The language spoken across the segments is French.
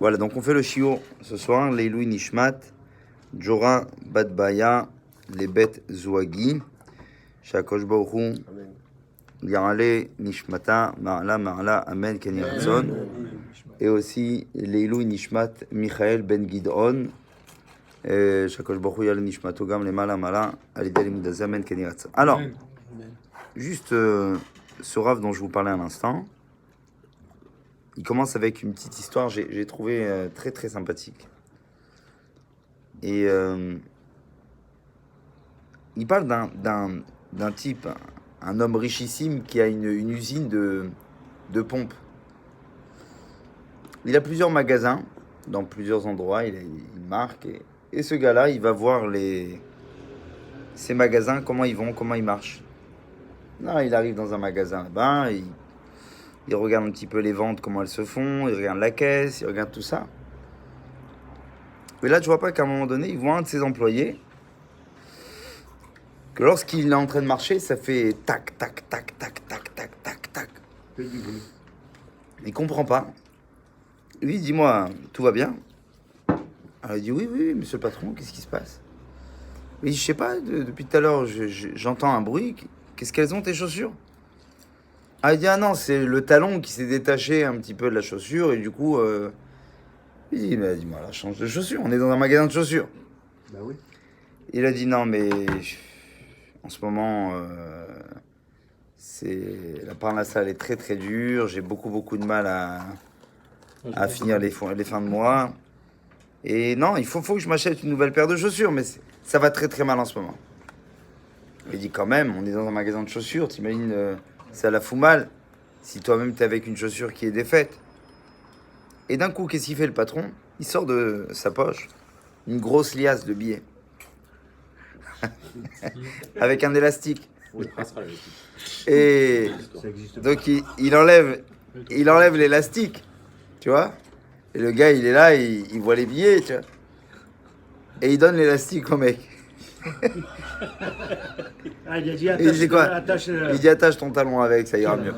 Voilà, donc on fait le shiur ce soir, Leilou Nishmat, Jora Badbaya, les bêtes Zouagi, Shakosh Baruch Yarale Nishmata, Ma'ala, Amen, Kenny Ratzon, et aussi Leilou Nishmat, Michael Ben Gidon, Shakosh Baruch Yarale Nishmato Gam, les Mala, Alidel Mudaz, Amen, Kenny Ratzon. Alors, juste ce rave dont je vous parlais à l'instant, il commence avec une petite histoire, j'ai trouvé très très sympathique. Et il parle d'un type, un homme richissime qui a une usine de pompes. Il a plusieurs magasins dans plusieurs endroits, il marque. Et ce gars-là, il va voir ces magasins, comment ils vont, comment ils marchent. Non, il arrive dans un magasin là-bas, il regarde un petit peu les ventes, comment elles se font, il regarde la caisse, il regarde tout ça. Mais là, tu vois pas qu'à un moment donné, il voit un de ses employés, que lorsqu'il est en train de marcher, ça fait tac, tac, tac, tac, tac, tac, tac, tac. Il comprend pas. Lui, il dit, moi, tout va bien? Alors il dit, oui, monsieur le patron, qu'est-ce qui se passe? Il dit, je sais pas, depuis tout à l'heure, j'entends un bruit. Qu'est-ce qu'elles ont, tes chaussures? Ah, il dit, ah non, c'est le talon qui s'est détaché un petit peu de la chaussure, et du coup, il dit, mais dis-moi, là, change de chaussures, on est dans un magasin de chaussures. Bah oui. Il a dit, non, mais en ce moment, la parnasse, elle est très très dure, j'ai beaucoup de mal à finir les fins de mois. Et non, il faut que je m'achète une nouvelle paire de chaussures, mais ça va très très mal en ce moment. Il dit, quand même, on est dans un magasin de chaussures, t'imagines, ça la fout mal si toi-même t'es avec une chaussure qui est défaite. Et d'un coup, qu'est-ce qu'il fait le patron? Il sort de sa poche une grosse liasse de billets avec un élastique. Et donc il enlève l'élastique, tu vois. Et le gars, il est là, il voit les billets, tu vois. Et il donne l'élastique au mec. Ah, il a dit, Et il dit quoi? attache, Il dit, attache ton talon avec, ça ira mieux.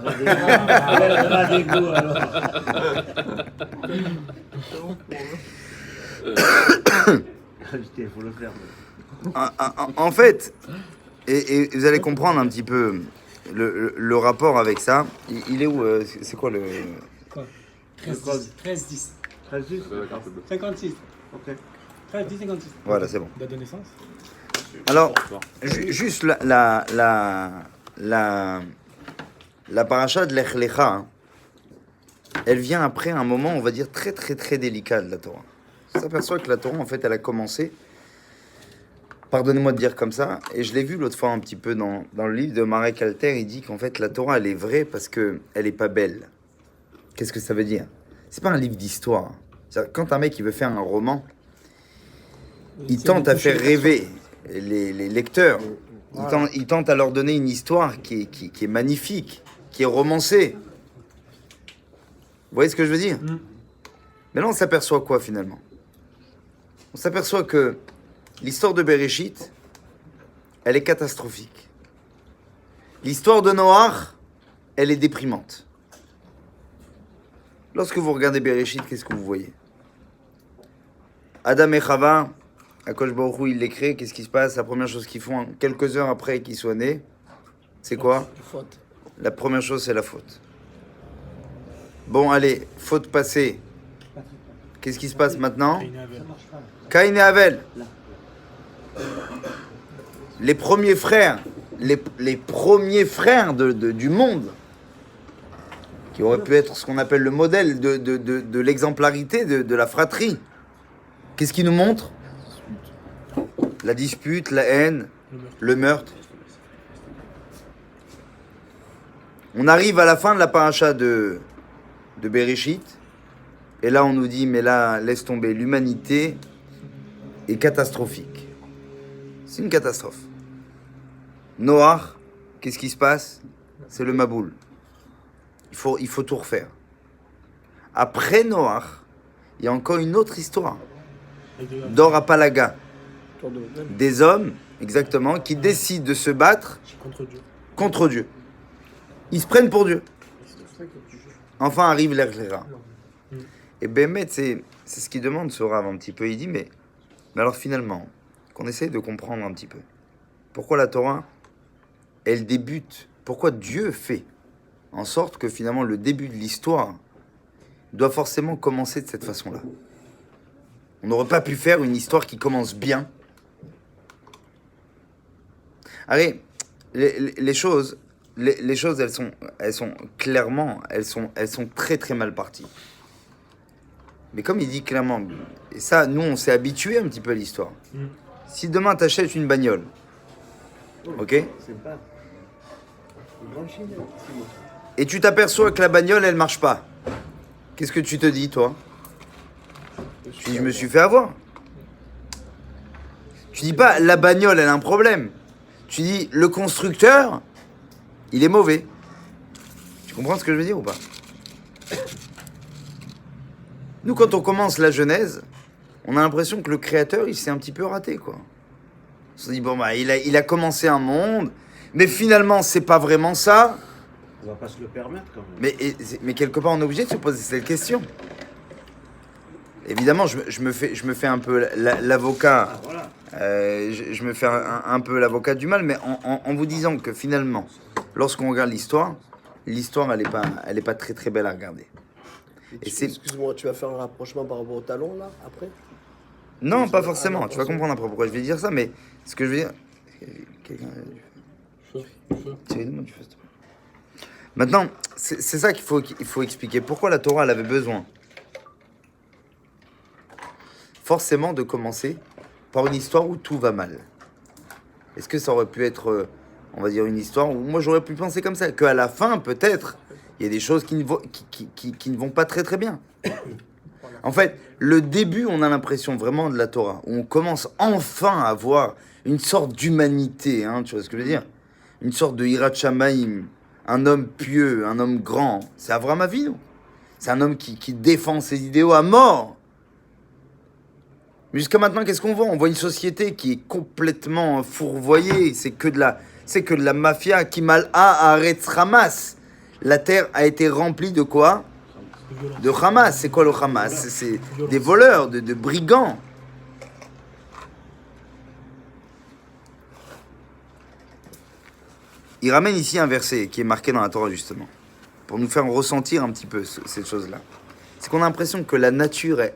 Il faut le faire. En fait, et vous allez comprendre un petit peu le rapport avec ça. Il est où? C'est quoi le... Quoi 13 10. 13-10 56. Ok. 13 10 56. Voilà, c'est bon. Date de naissance. Alors, juste la paracha de Lech Lecha, hein, elle vient après un moment, on va dire, très très très délicat de la Torah. On s'aperçoit que la Torah, en fait, elle a commencé, pardonnez-moi de dire comme ça, et je l'ai vu l'autre fois un petit peu dans le livre de Marek Alter, il dit qu'en fait, la Torah, elle est vraie parce qu'elle n'est pas belle. Qu'est-ce que ça veut dire? C'est pas un livre d'histoire. Quand un mec il veut faire un roman, il tente à faire rêver les lecteurs. Il tente à leur donner une histoire qui est magnifique, qui est romancée. Vous voyez ce que je veux dire? Mais là, on s'aperçoit quoi finalement? On s'aperçoit que l'histoire de Bereshit, elle est catastrophique. L'histoire de Noach, elle est déprimante. Lorsque vous regardez Bereshit, qu'est-ce que vous voyez? Adam et Chava, Akadosh Baruch Hu, il les crée, qu'est-ce qui se passe? La première chose qu'ils font, quelques heures après qu'ils soient nés, c'est quoi? Faute. La première chose, c'est la faute. Bon, allez, faute passée. Qu'est-ce qui se passe maintenant? Caïn et Abel. Les premiers frères, les premiers frères du monde, qui aurait pu être ce qu'on appelle le modèle de l'exemplarité de la fratrie. Qu'est-ce qu'il nous montre? La dispute, la haine, le meurtre. On arrive à la fin de la paracha de Bereshit, et là on nous dit, mais là, laisse tomber, l'humanité est catastrophique. C'est une catastrophe. Noach, qu'est-ce qui se passe? C'est le Maboul. Il faut tout refaire. Après Noach, il y a encore une autre histoire. Dor Apalaga. Des hommes, exactement, qui décident de se battre contre Dieu. Ils se prennent pour Dieu. Enfin arrive l'Erchlera. Et Bémet, c'est ce qu'il demande ce Rav un petit peu. Il dit, mais alors finalement, qu'on essaye de comprendre un petit peu. Pourquoi la Torah, elle débute, pourquoi Dieu fait en sorte que finalement le début de l'histoire doit forcément commencer de cette façon-là. On n'aurait pas pu faire une histoire qui commence bien. Allez, les choses, elles sont clairement, elles sont très très mal parties. Mais comme il dit clairement, et ça, nous, on s'est habitué un petit peu à l'histoire. Si demain, tu achètes une bagnole, ok, C'est pas. Une grande Chine, Simon. et tu t'aperçois que la bagnole, elle marche pas, qu'est-ce que tu te dis, toi? Tu dis, je me suis fait avoir. Tu dis pas, la bagnole, elle a un problème. Tu dis, le constructeur, il est mauvais. Tu comprends ce que je veux dire ou pas? Nous, quand on commence la Genèse, on a l'impression que le créateur, il s'est un petit peu raté, quoi. On se dit, bon, bah, il a commencé un monde, mais finalement, c'est pas vraiment ça. On va pas se le permettre quand même. Mais quelque part, on est obligé de se poser cette question. Évidemment, je me fais un peu l'avocat. Ah, voilà. Je me fais un peu l'avocat du mal, mais en vous disant que finalement, lorsqu'on regarde l'histoire, elle est pas très très belle à regarder. Et c'est... Excuse-moi, tu vas faire un rapprochement par rapport au talon là, après? Non, pas forcément. Tu vas comprendre après pourquoi je vais dire ça, mais ce que je veux dire... Quelqu'un... Tirez-le-moi du feu, s'il te plaît. Maintenant, c'est ça qu'il faut expliquer. Pourquoi la Torah, elle avait besoin forcément de commencer par une histoire où tout va mal. Est-ce que ça aurait pu être, on va dire, une histoire où moi j'aurais pu penser comme ça, qu'à la fin, peut-être, il y a des choses qui ne vont pas très très bien. En fait, le début, on a l'impression vraiment de la Torah, où on commence enfin à voir une sorte d'humanité, hein, tu vois ce que je veux dire? Une sorte de Hirat Shamaim, un homme pieux, un homme grand. C'est Avraham Avinu. C'est un homme qui défend ses idéaux à mort. Mais jusqu'à maintenant, qu'est-ce qu'on voit? On voit une société qui est complètement fourvoyée. C'est que de la mafia qui mal a Haaretz Hamas. La terre a été remplie de quoi? De Hamas. C'est quoi le Hamas? C'est des voleurs, de brigands. Il ramène ici un verset qui est marqué dans la Torah justement, pour nous faire ressentir un petit peu cette chose-là. C'est qu'on a l'impression que la nature est...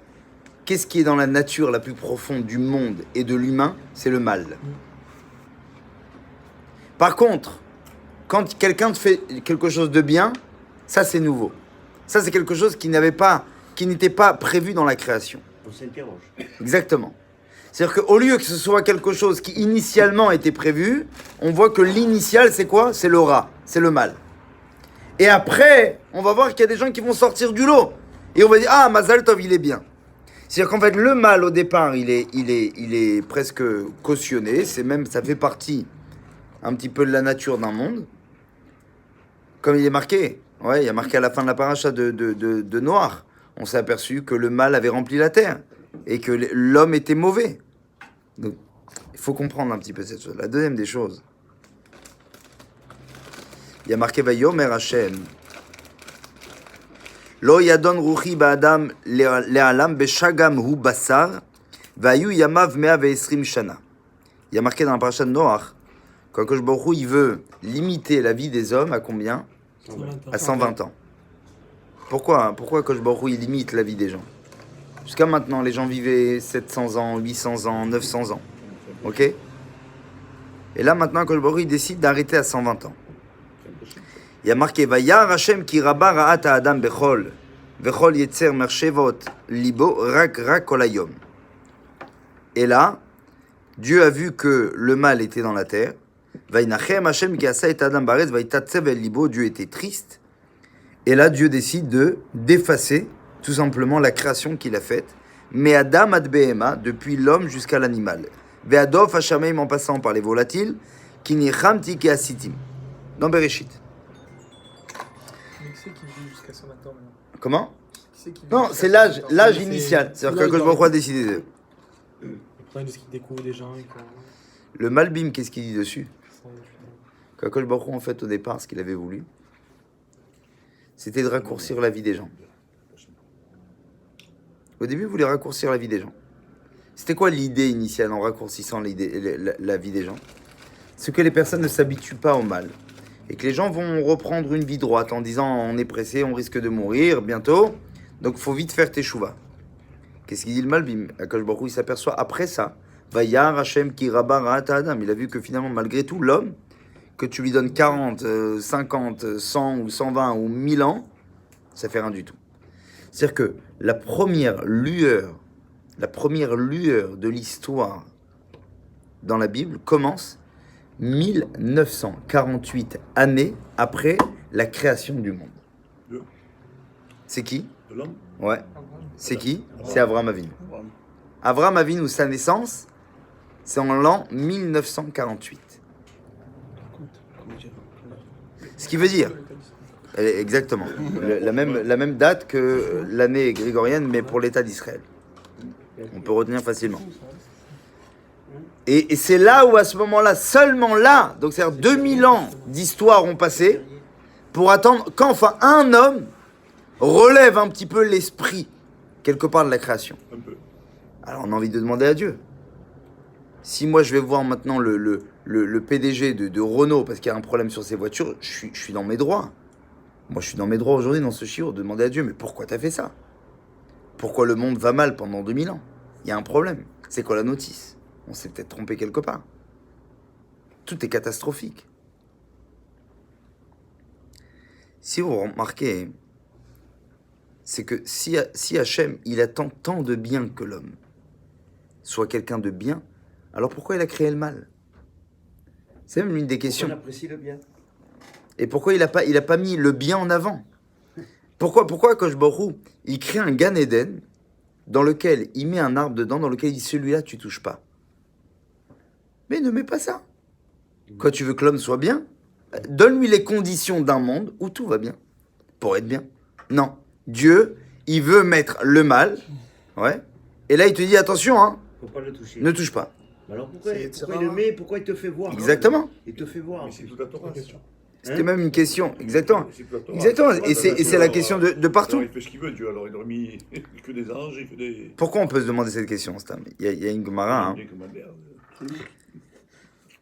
Qu'est-ce qui est dans la nature la plus profonde du monde et de l'humain? C'est le mal. Par contre, quand quelqu'un te fait quelque chose de bien, ça c'est nouveau. Ça c'est quelque chose qui n'était pas prévu dans la création. On s'interroge. Exactement. C'est-à-dire qu'au lieu que ce soit quelque chose qui initialement était prévu, on voit que l'initial c'est quoi? C'est le rat, c'est le mal. Et après, on va voir qu'il y a des gens qui vont sortir du lot. Et on va dire, ah, Mazal Tov, il est bien. C'est-à-dire qu'en fait, le mal, au départ, il est presque cautionné. C'est même, ça fait partie un petit peu de la nature d'un monde. Comme il est marqué. Ouais, il y a marqué à la fin de la paracha de Noach. On s'est aperçu que le mal avait rempli la terre. Et que l'homme était mauvais. Donc, il faut comprendre un petit peu cette chose. La deuxième des choses. Il y a marqué Vayomer Hashem. Lo yadon ruchi ba'adam le'alam beshagam hu basar vayu yamav 120 shana. Il y a marqué dans la paracha de Noach qu'Akadosh Baruch Hu, il veut limiter la vie des hommes à combien? À 120 ans. Pourquoi Akadosh Baruch Hu, il limite la vie des gens? Jusqu'à maintenant, les gens vivaient 700 ans, 800 ans, 900 ans. Ok? Et là, maintenant, Akadosh Baruch Hu, il décide d'arrêter à 120 ans. Il y a marqué Vayar Hashem ki rabba ra'at ha'adam bechol vechol yetzer mershevot libo rak kol hayom. Et là, Dieu a vu que le mal était dans la terre. Vaynachem Hashem ki asa et adam baretz vaytatzev el libo. Dieu était triste. Et là, Dieu décide d'effacer tout simplement la création qu'il a faite. Mais Adam ad behema, depuis l'homme jusqu'à l'animal. Ve'adov hashameim, en passant par les volatiles, ki nicham tiki asitim. Dans Bereshit. Qui c'est qui vit jusqu'à 120 ans maintenant? Comment? Qui c'est qui vit Non, jusqu'à c'est 120 ans? l'âge initial. C'est-à-dire que Baruch Hu a décidé de... Après, de ce qu'il découvre des gens. Le Malbim, qu'est-ce qu'il dit dessus? Qu'Akadosh Baruch Hu, en fait, au départ, ce qu'il avait voulu, c'était de raccourcir la vie des gens. Au début, il voulait raccourcir la vie des gens. C'était quoi l'idée initiale en raccourcissant la vie des gens? C'est que les personnes ne s'habituent pas au mal. Et que les gens vont reprendre une vie droite en disant on est pressé, on risque de mourir bientôt, donc faut vite faire tes chouvas. Qu'est-ce qu'il dit le Malbim? Akash Baruch Hu, il s'aperçoit après ça, Vayar Hashem ki rabba ra'at Adam. Il a vu que finalement, malgré tout, l'homme, que tu lui donnes 40, 50, 100 ou 120 ou 1000 ans, ça fait rien du tout. C'est-à-dire que la première lueur de l'histoire dans la Bible commence 1948 années après la création du monde. C'est qui? De l'homme. Ouais. C'est qui? C'est Avraham Avinu. Avraham Avinu, sa naissance, c'est en l'an 1948. Ce qui veut dire, exactement, la même date que l'année grégorienne, mais pour l'État d'Israël. On peut retenir facilement. Et c'est là où, à ce moment-là, seulement là, donc c'est-à-dire 2000 ans d'histoire ont passé, pour attendre qu'enfin un homme relève un petit peu l'esprit, quelque part, de la création. Un peu. Alors on a envie de demander à Dieu. Si moi je vais voir maintenant le PDG de Renault parce qu'il y a un problème sur ses voitures, je suis dans mes droits. Moi je suis dans mes droits aujourd'hui dans ce chiot de demander à Dieu, mais pourquoi t'as fait ça? Pourquoi le monde va mal pendant 2000 ans? Il y a un problème. C'est quoi la notice? On s'est peut-être trompé quelque part. Tout est catastrophique. Si vous remarquez, c'est que si Hachem, il attend tant de bien que l'homme soit quelqu'un de bien, alors pourquoi il a créé le mal? C'est même l'une des questions. On apprécie le bien. Et pourquoi il a pas mis le bien en avant? Pourquoi Kosh Baruch Hu, il crée un Gan Eden dans lequel il met un arbre dedans, dans lequel il dit celui-là tu touches pas. Mais ne mets pas ça. Quand tu veux que l'homme soit bien, donne-lui les conditions d'un monde où tout va bien, pour être bien. Non, Dieu, il veut mettre le mal, ouais. Et là il te dit attention, hein, Faut pas le toucher. ne touche pas. Alors pourquoi C'est il Yetzirah. le met? Pourquoi il te fait voir? Exactement. Il te fait voir. Mais c'est toute la Torah. C'était même une question, exactement. C'est toute la Torah. Exactement, Tu vois, et c'est la alors, question de partout. alors, il fait ce qu'il veut, Dieu. Alors il aurait mis que des anges et que des. Pourquoi on peut se demander cette question, Stam? Il y a une Gemara, hein. Des comme la merde.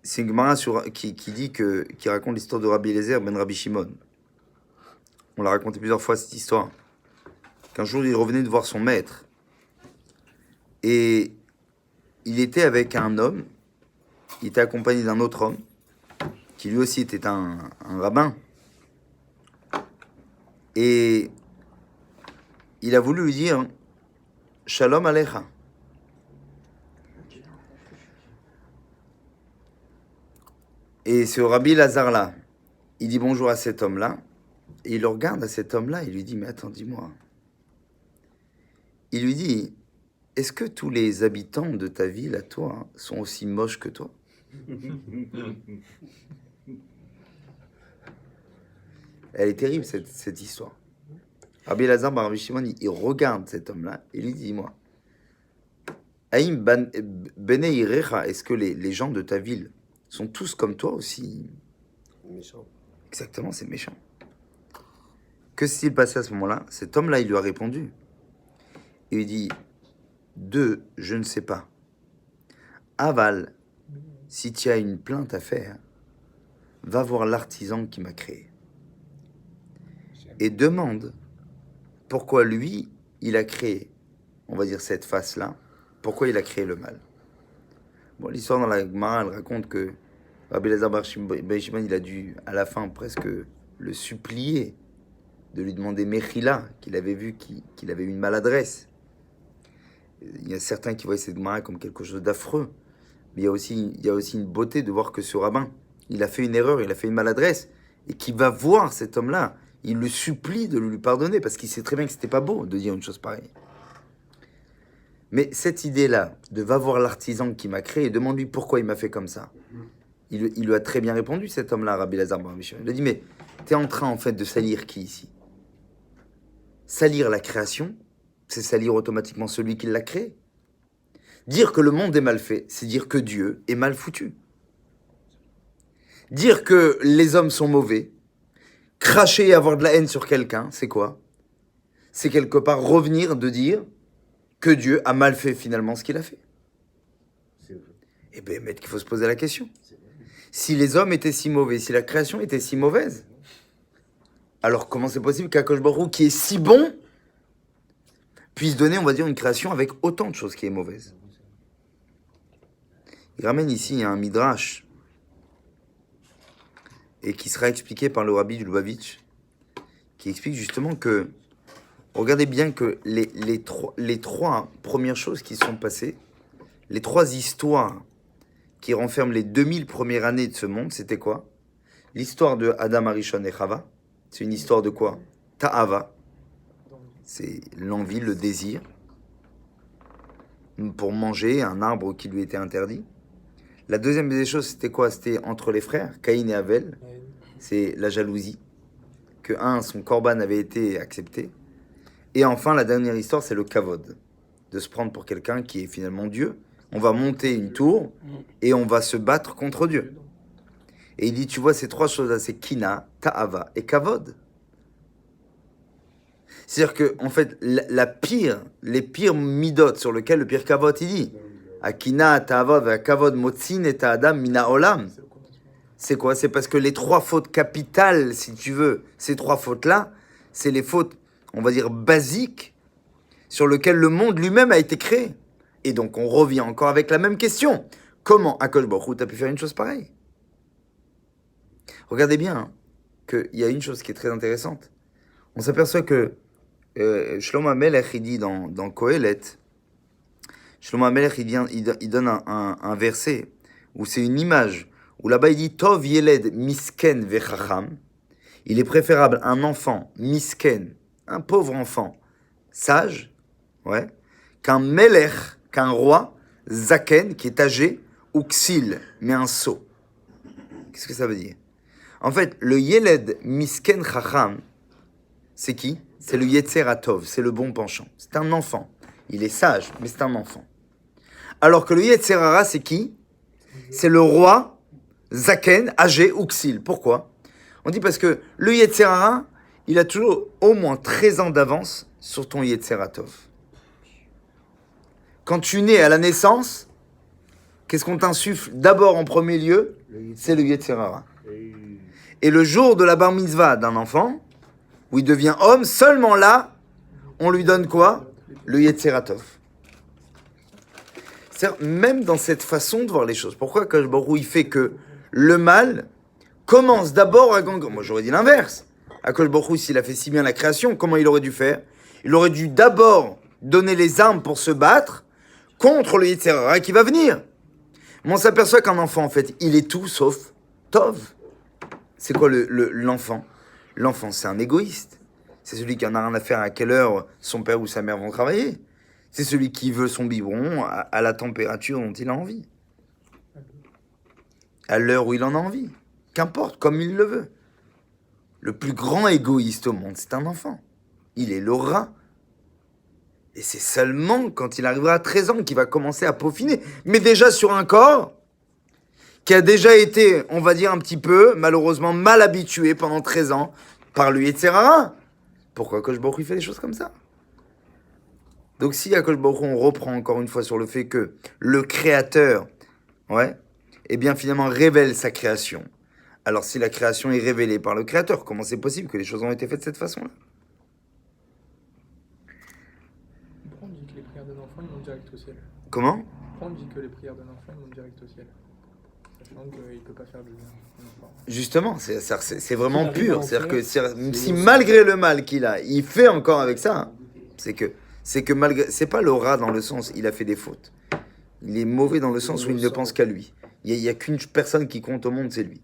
C'est une Gemara qui dit qui raconte l'histoire de Rabbi Eliezer ben Rabbi Shimon. On l'a raconté plusieurs fois cette histoire. Qu'un jour il revenait de voir son maître et il était avec un homme. Il était accompagné d'un autre homme qui lui aussi était un rabbin. Et il a voulu lui dire Shalom Alecha. Et ce Rabbi Lazare-là, il dit bonjour à cet homme-là, et il le regarde à cet homme-là, et il lui dit, mais attends, dis-moi. Il lui dit, est-ce que tous les habitants de ta ville, à toi, sont aussi moches que toi? Elle est terrible, cette histoire. Rabbi Lazare bar Rabbi Shimon, il regarde cet homme-là, et il lui dit, dis-moi, Aïm Bene Irecha, est-ce que les gens de ta ville sont tous comme toi aussi? Méchant. Exactement, c'est méchant. Que s'est-il passé à ce moment-là? Cet homme-là, il lui a répondu. Il lui dit, je ne sais pas. Aval, si tu as une plainte à faire, va voir l'artisan qui m'a créé. Et demande pourquoi lui, il a créé, on va dire cette face-là, pourquoi il a créé le mal. Bon, l'histoire dans la Gemara, elle raconte que Rabbi Eliezer bar Shimon, il a dû, à la fin, presque le supplier de lui demander Mechila, qu'il avait vu qu'il avait eu une maladresse. Il y a certains qui voient cette Gemara comme quelque chose d'affreux, mais il y a aussi une beauté de voir que ce rabbin, il a fait une erreur, il a fait une maladresse, et qu'il va voir cet homme-là, il le supplie de lui pardonner, parce qu'il sait très bien que c'était pas beau de dire une chose pareille. Mais cette idée-là, de va voir l'artisan qui m'a créé et demande-lui pourquoi il m'a fait comme ça, il lui a très bien répondu, cet homme-là, Rabbi Eliezer bar Shimon. Il lui a dit, mais t'es en train, en fait, de salir qui ici? Salir la création, c'est salir automatiquement celui qui l'a créé. Dire que le monde est mal fait, c'est dire que Dieu est mal foutu. Dire que les hommes sont mauvais, cracher et avoir de la haine sur quelqu'un, c'est quoi? C'est quelque part revenir de dire que Dieu a mal fait finalement ce qu'il a fait. C'est vrai. Eh bien, mais qu'il faut se poser la question. C'est vrai. Si les hommes étaient si mauvais, si la création était si mauvaise, alors comment c'est possible qu'Akadosh Baruch Hu, qui est si bon, puisse donner, on va dire, une création avec autant de choses qui est mauvaise? Il ramène ici un midrash et qui sera expliqué par le rabbi du Lubavitch, qui explique justement que, regardez bien que les trois premières choses qui sont passées, les trois histoires qui renferment les 2000 premières années de ce monde, c'était quoi? L'histoire de Adam Arishon et Chava, c'est une histoire de quoi? Ta'ava, c'est l'envie, le désir, pour manger un arbre qui lui était interdit. La deuxième des choses, c'était quoi? C'était entre les frères, Caïn et Abel, c'est la jalousie, que son korban avait été accepté. Et enfin, la dernière histoire, c'est le kavod, de se prendre pour quelqu'un qui est finalement Dieu. On va monter une tour et on va se battre contre Dieu. Et il dit, tu vois, ces trois choses-là, c'est kina, ta'ava et kavod. C'est-à-dire que, en fait, les pires midot sur lesquels le pire kavod, il dit, akina, ta'ava et kavod motzin et ta'adam mina olam. C'est quoi? C'est parce que les trois fautes capitales, si tu veux, ces trois fautes-là, c'est les fautes, on va dire, basiques, sur lesquelles le monde lui-même a été créé. Et donc, on revient encore avec la même question. Comment Akadosh Baruch Hu t'a pu faire une chose pareille? Regardez bien hein, qu'il y a une chose qui est très intéressante. On s'aperçoit que Shlomo HaMelech, il dit dans Kohelet, Shlomo HaMelech, il donne un verset où c'est une image, où là-bas il dit Tov Yeled Misken Vechacham. Il est préférable un enfant misken, un pauvre enfant sage, ouais, qu'un melech, qu'un roi, zaken, qui est âgé, ou ksil, mais un sot. Qu'est-ce que ça veut dire? En fait, le Yeled Misken Chacham, c'est qui? C'est le Yetzer Atov, c'est le bon penchant. C'est un enfant. Il est sage, mais c'est un enfant. Alors que le Yetzer Hara, c'est qui? C'est le roi, zaken, âgé, ou ksil. Pourquoi? On dit parce que le Yetzer Hara, il a toujours au moins 13 ans d'avance sur ton Yetzer Atov. Quand tu nais à la naissance, qu'est-ce qu'on t'insuffle d'abord en premier lieu? C'est le Yetzer Hara. Et le jour de la bar mitzvah d'un enfant, où il devient homme, seulement là, on lui donne quoi? Le Yetzer Atov. C'est-à-dire, même dans cette façon de voir les choses, pourquoi Akadosh Baruch Hu, il fait que le mal commence d'abord à gagner? Moi, j'aurais dit l'inverse. Akadosh Baruch Hu, s'il a fait si bien la création, comment il aurait dû faire? Il aurait dû d'abord donner les armes pour se battre contre le Yetzer Hara qui va venir. Mais on s'aperçoit qu'un enfant, en fait, il est tout sauf Tov. C'est quoi l'enfant? L'enfant, c'est un égoïste. C'est celui qui en a rien à faire à quelle heure son père ou sa mère vont travailler. C'est celui qui veut son biberon à la température dont il a envie. À l'heure où il en a envie. Qu'importe, comme il le veut. Le plus grand égoïste au monde, c'est un enfant. Il est le rat. Et c'est seulement quand il arrivera à 13 ans qu'il va commencer à peaufiner. Mais déjà sur un corps qui a déjà été, on va dire un petit peu, malheureusement, mal habitué pendant 13 ans par le Yetzer Hara. Pourquoi Akadosh Baruch Hu fait des choses comme ça? Donc si Akadosh Baruch Hu, on reprend encore une fois sur le fait que le Créateur, ouais, eh bien finalement révèle sa création. Alors si la création est révélée par le Créateur, comment c'est possible que les choses ont été faites de cette façon-là? Pourquoi on dit que les prières d'un enfant, ils vont direct au ciel? Comment? Pourquoi on dit que les prières d'un enfant, ils vont direct au ciel? Sachant qu'il ne peut pas faire du bien. Justement, c'est vraiment Il arrive pur. à en C'est-à-dire que faire. si malgré le mal qu'il a, il fait encore avec ça, c'est que malgré, c'est pas le rat dans le sens, il a fait des fautes. Il est mauvais dans le sens où il ne pense qu'à lui. Il y a qu'une personne qui compte au monde, c'est lui.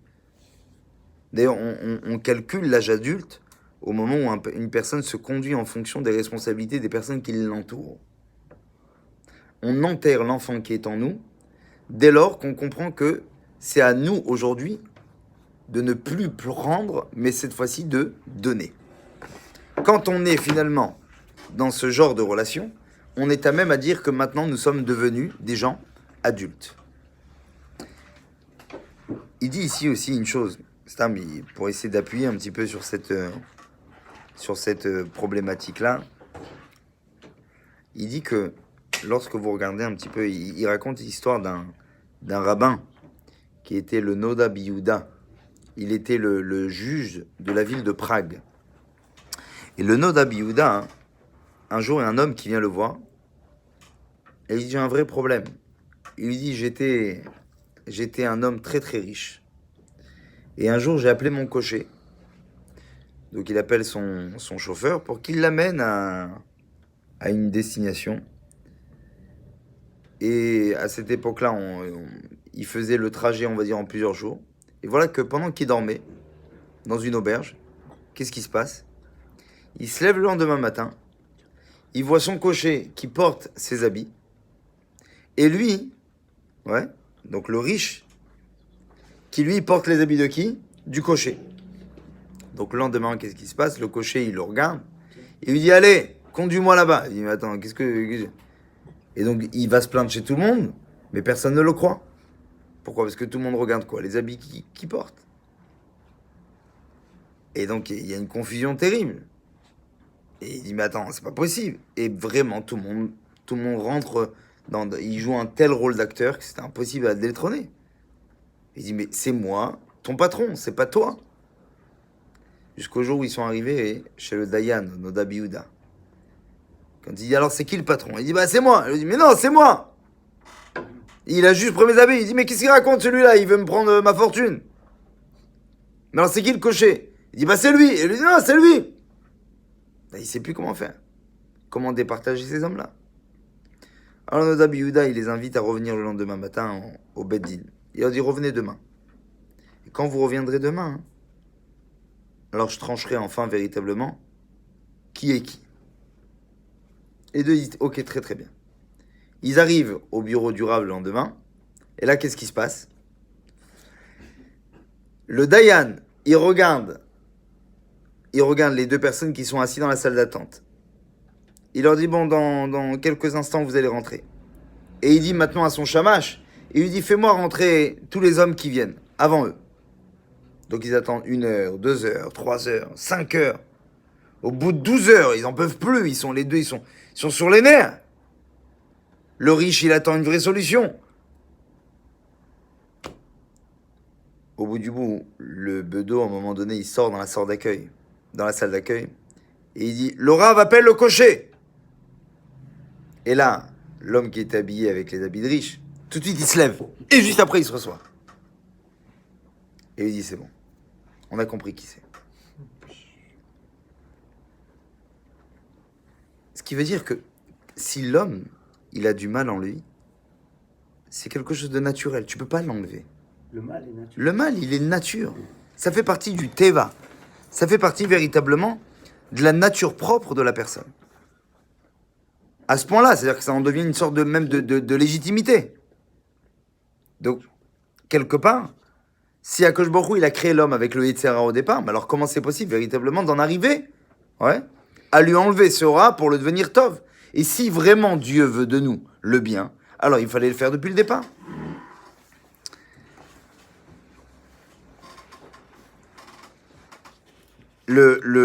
D'ailleurs, on calcule l'âge adulte au moment où une personne se conduit en fonction des responsabilités des personnes qui l'entourent. On enterre l'enfant qui est en nous dès lors qu'on comprend que c'est à nous aujourd'hui de ne plus prendre, mais cette fois-ci de donner. Quand on est finalement dans ce genre de relation, on est à même à dire que maintenant nous sommes devenus des gens adultes. Il dit ici aussi une chose, pour essayer d'appuyer un petit peu sur cette problématique-là. Il dit que lorsque vous regardez un petit peu, il raconte l'histoire d'un rabbin qui était le Noda Biyuda. Il était le juge de la ville de Prague. Et le Noda Biyuda, hein, un jour, il y a un homme qui vient le voir et il dit, j'ai un vrai problème. Il lui dit, j'étais un homme très très riche. Et un jour, j'ai appelé mon cocher. Donc il appelle son chauffeur pour qu'il l'amène à une destination. Et à cette époque-là, il faisait le trajet, on va dire, en plusieurs jours. Et voilà que pendant qu'il dormait, dans une auberge, qu'est-ce qui se passe? Il se lève le lendemain matin, il voit son cocher qui porte ses habits, et lui, ouais, donc le riche, qui lui porte les habits de qui? Du cocher. Donc le lendemain, qu'est-ce qui se passe? Le cocher, il le regarde, il lui dit, allez, conduis-moi là-bas. Il dit, mais attends, qu'est-ce que... Et donc, il va se plaindre chez tout le monde, mais personne ne le croit. Pourquoi? Parce que tout le monde regarde quoi? Les habits qu'il porte. Et donc, il y a une confusion terrible. Et il dit, mais attends, c'est pas possible. Et vraiment, tout le monde rentre il joue un tel rôle d'acteur que c'était impossible à le détrôner. Il dit, mais c'est moi, ton patron, c'est pas toi. Jusqu'au jour où ils sont arrivés chez le Dayan, Noda Biyuda. Quand il dit, alors c'est qui le patron? Il dit, bah c'est moi. Il dit, mais non, c'est moi. Il a juste pris mes habits. Il dit, mais qu'est-ce qu'il raconte celui-là? Il veut me prendre ma fortune. Mais alors c'est qui le cocher? Il dit, bah c'est lui. Et il lui dit, non, c'est lui. Là, il sait plus comment faire. Comment départager ces hommes-là? Alors Noda Biyuda, il les invite à revenir le lendemain matin au Beddin. Il leur dit, revenez demain. Et quand vous reviendrez demain, hein, alors je trancherai enfin véritablement qui est qui. Les deux disent, ok, très très bien. Ils arrivent au bureau du Rav le lendemain, et là, qu'est-ce qui se passe? Le Dayan, il regarde les deux personnes qui sont assises dans la salle d'attente. Il leur dit, bon, dans quelques instants, vous allez rentrer. Et il dit maintenant à son shamash, il lui dit, fais-moi rentrer tous les hommes qui viennent, avant eux. Donc ils attendent 1 heure, 2 heures, 3 heures, 5 heures. Au bout de 12 heures, ils n'en peuvent plus. Ils sont sur les nerfs. Le riche, il attend une vraie solution. Au bout du bout, le bedeau, à un moment donné, il sort dans la salle d'accueil. Et il dit, le Rav appelle le cocher. Et là, l'homme qui est habillé avec les habits de riche, tout de suite, il se lève. Et juste après, il se reçoit. Et il dit, c'est bon. On a compris qui c'est. Ce qui veut dire que si l'homme, il a du mal en lui, c'est quelque chose de naturel. Tu peux pas l'enlever. Le mal est naturel. Le mal, il est nature. Ça fait partie du teva. Ça fait partie véritablement de la nature propre de la personne. À ce point-là, c'est-à-dire que ça en devient une sorte de légitimité. Donc, quelque part, si Akadosh Baruch Hu, il a créé l'homme avec le Yetzer Hara au départ, mais alors comment c'est possible véritablement d'en arriver à lui enlever ce rat pour le devenir Tov? Et si vraiment Dieu veut de nous le bien, alors il fallait le faire depuis le départ. Je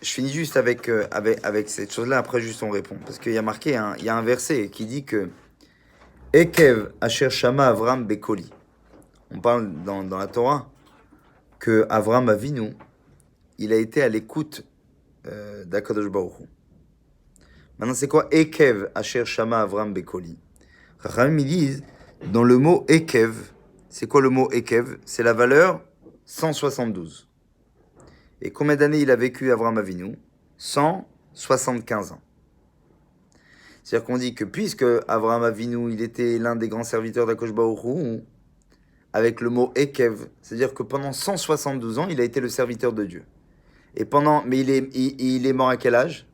finis juste avec cette chose-là, après juste on répond. Parce qu'il y a marqué, il y a un verset qui dit que Ekev Asher Shama Avram Bekoli. On parle dans la Torah que Avram Avinu, il a été à l'écoute d'Akadosh Baruch Hu. Maintenant, c'est quoi Ekev Asher Shama Avram Bekoli? Rachamim, ils disent, dans le mot Ekev, c'est quoi le mot Ekev? C'est la valeur 172. Et combien d'années il a vécu Avram Avinu? 175 ans. C'est-à-dire qu'on dit que puisque Avraham Avinu, il était l'un des grands serviteurs d'Akadosh Baruch Hu, avec le mot Ekev, c'est-à-dire que pendant 172 ans, il a été le serviteur de Dieu. Mais il est mort à quel âge?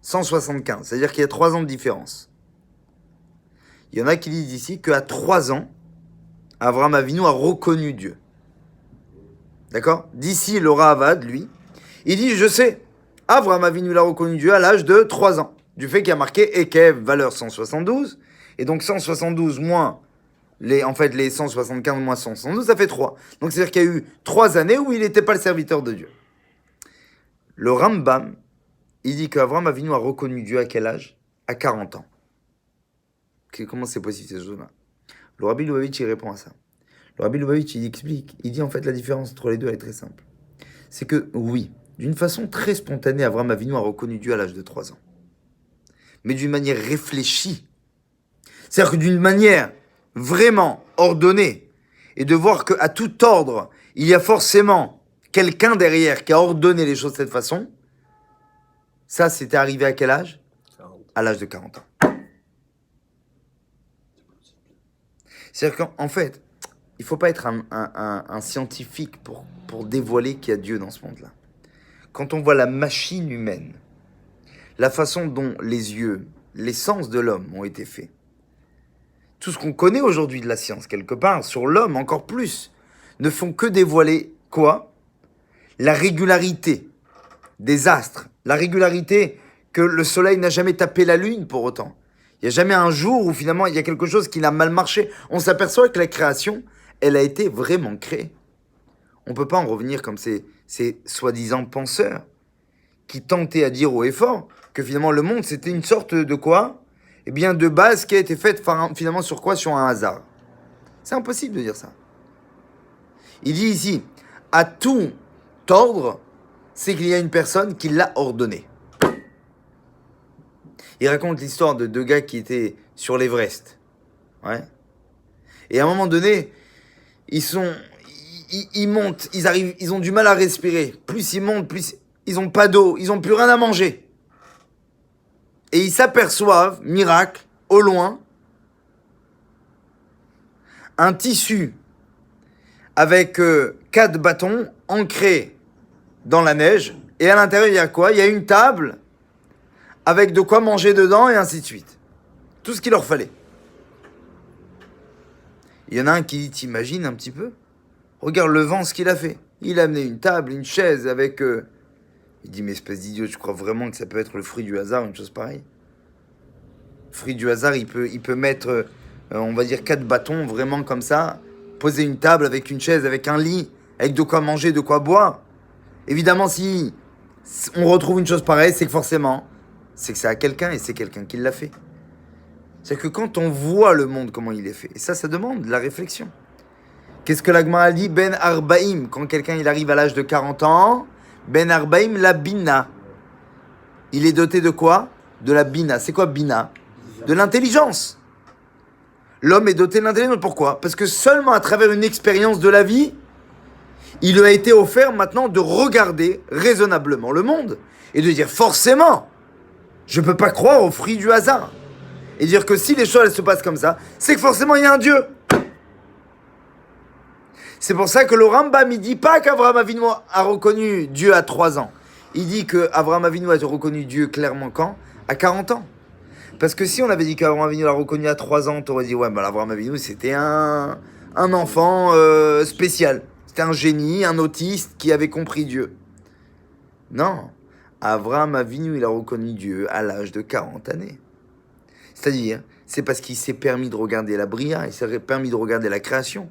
175, c'est-à-dire qu'il y a 3 ans de différence. Il y en a qui disent ici qu'à 3 ans, Avraham Avinu a reconnu Dieu. D'accord? D'ici le Ravad, lui, il dit, je sais, Avraham Avinu l'a reconnu Dieu à l'âge de 3 ans. Du fait qu'il y a marqué Ekev, valeur 172, et donc 172 moins les 175 moins 172, ça fait 3. Donc c'est-à-dire qu'il y a eu 3 années où il n'était pas le serviteur de Dieu. Le Rambam, il dit qu'Avraham Avinu a reconnu Dieu à quel âge? À 40 ans. Comment c'est possible ces choses-là? Le Rabbi Lubavitch, il répond à ça. Le Rabbi Lubavitch, il explique, il dit en fait la différence entre les deux, elle est très simple. C'est que oui, d'une façon très spontanée, Avraham Avinu a reconnu Dieu à l'âge de 3 ans. Mais d'une manière réfléchie. C'est-à-dire que d'une manière vraiment ordonnée, et de voir qu'à tout ordre, il y a forcément quelqu'un derrière qui a ordonné les choses de cette façon, ça, c'était arrivé à quel âge? 40. À l'âge de 40 ans. C'est-à-dire qu'en fait, il ne faut pas être un scientifique pour dévoiler qu'il y a Dieu dans ce monde-là. Quand on voit la machine humaine, la façon dont les yeux, les sens de l'homme ont été faits, tout ce qu'on connaît aujourd'hui de la science, quelque part, sur l'homme encore plus, ne font que dévoiler quoi? La régularité des astres, la régularité que le soleil n'a jamais tapé la lune pour autant. Il n'y a jamais un jour où finalement il y a quelque chose qui n'a mal marché. On s'aperçoit que la création, elle a été vraiment créée. On ne peut pas en revenir comme ces soi-disant penseurs qui tentaient à dire haut et fort que finalement le monde c'était une sorte de quoi? Eh bien de base qui a été faite finalement sur quoi? Sur un hasard. C'est impossible de dire ça. Il dit ici, à tout ordre, c'est qu'il y a une personne qui l'a ordonné. Il raconte l'histoire de 2 gars qui étaient sur l'Everest. Ouais. Et à un moment donné, ils montent, ils arrivent, ils ont du mal à respirer. Plus ils montent, plus ils n'ont pas d'eau, ils n'ont plus rien à manger. Et ils s'aperçoivent, miracle, au loin, un tissu avec 4 bâtons ancrés dans la neige. Et à l'intérieur, il y a quoi? Il y a une table avec de quoi manger dedans et ainsi de suite. Tout ce qu'il leur fallait. Il y en a un qui dit, t'imagines un petit peu? Regarde le vent, ce qu'il a fait. Il a amené une table, une chaise avec... Il dit, mais espèce d'idiot, tu crois vraiment que ça peut être le fruit du hasard, une chose pareille? Le fruit du hasard, il peut mettre, on va dire, 4 bâtons, vraiment comme ça, poser une table avec une chaise, avec un lit, avec de quoi manger, de quoi boire. Évidemment, si on retrouve une chose pareille, c'est que forcément, c'est que c'est à quelqu'un et c'est quelqu'un qui l'a fait. C'est que quand on voit le monde, comment il est fait, et ça demande de la réflexion. Qu'est-ce que l'Agmara dit? Ben Arbaïm, quand quelqu'un il arrive à l'âge de 40 ans, Ben Arbaïm la Bina. Il est doté de quoi? De la Bina. C'est quoi Bina? De l'intelligence. L'homme est doté de l'intelligence. Pourquoi? Parce que seulement à travers une expérience de la vie, il lui a été offert maintenant de regarder raisonnablement le monde et de dire forcément, je ne peux pas croire au fruit du hasard. Et dire que si les choses elles se passent comme ça, c'est que forcément il y a un Dieu. C'est pour ça que le Rambam ne dit pas qu'Avraham Avinu a reconnu Dieu à 3 ans. Il dit qu'Avraham Avinu a reconnu Dieu clairement quand? À 40 ans. Parce que si on avait dit qu'Avraham Avinu l'a reconnu à 3 ans, tu aurais dit ouais, ben Avraham Avinu c'était un enfant spécial. C'était un génie, un autiste qui avait compris Dieu. Non. Avraham Avinu, il a reconnu Dieu à l'âge de 40 années. C'est-à-dire, c'est parce qu'il s'est permis de regarder la Bria, il s'est permis de regarder la création.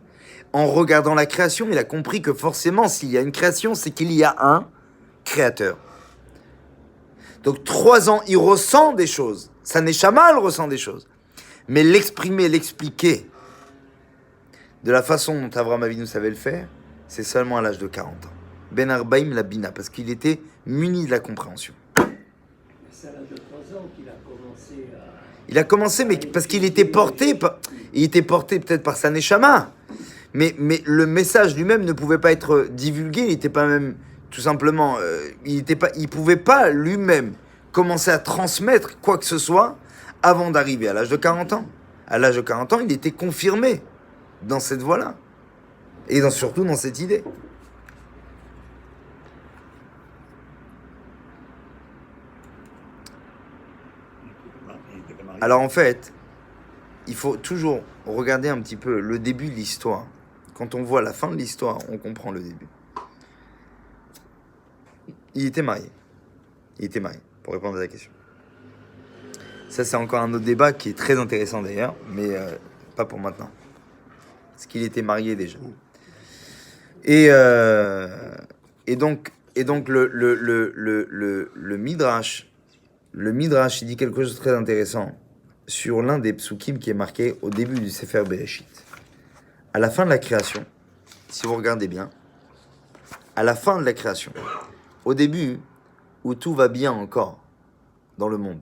En regardant la création, il a compris que forcément, s'il y a une création, c'est qu'il y a un créateur. Donc 3 ans, il ressent des choses. Sa neshama, elle ressent des choses. Mais l'exprimer, l'expliquer de la façon dont Avraham Avinu savait le faire, c'est seulement à l'âge de 40 ans. Ben Arbaïm la Bina, parce qu'il était muni de la compréhension. C'est à l'âge de 3 ans qu'il a commencé à... Il a commencé, mais parce qu'il était porté, il était porté peut-être par sa neshama. Mais le message lui-même ne pouvait pas être divulgué, il n'était pas même, tout simplement, il pouvait pas lui-même commencer à transmettre quoi que ce soit avant d'arriver à l'âge de 40 ans. À l'âge de 40 ans, il était confirmé dans cette voie-là. Et surtout dans cette idée. Alors en fait, il faut toujours regarder un petit peu le début de l'histoire. Quand on voit la fin de l'histoire, on comprend le début. Il était marié. Il était marié, pour répondre à la question. Ça, c'est encore un autre débat qui est très intéressant d'ailleurs, mais pas pour maintenant. Parce qu'il était marié déjà. Et donc, Et donc le Midrash, il dit quelque chose de très intéressant sur l'un des psukim qui est marqué au début du Sefer Bereshit. À la fin de la création, si vous regardez bien, à la fin de la création, au début, où tout va bien encore dans le monde,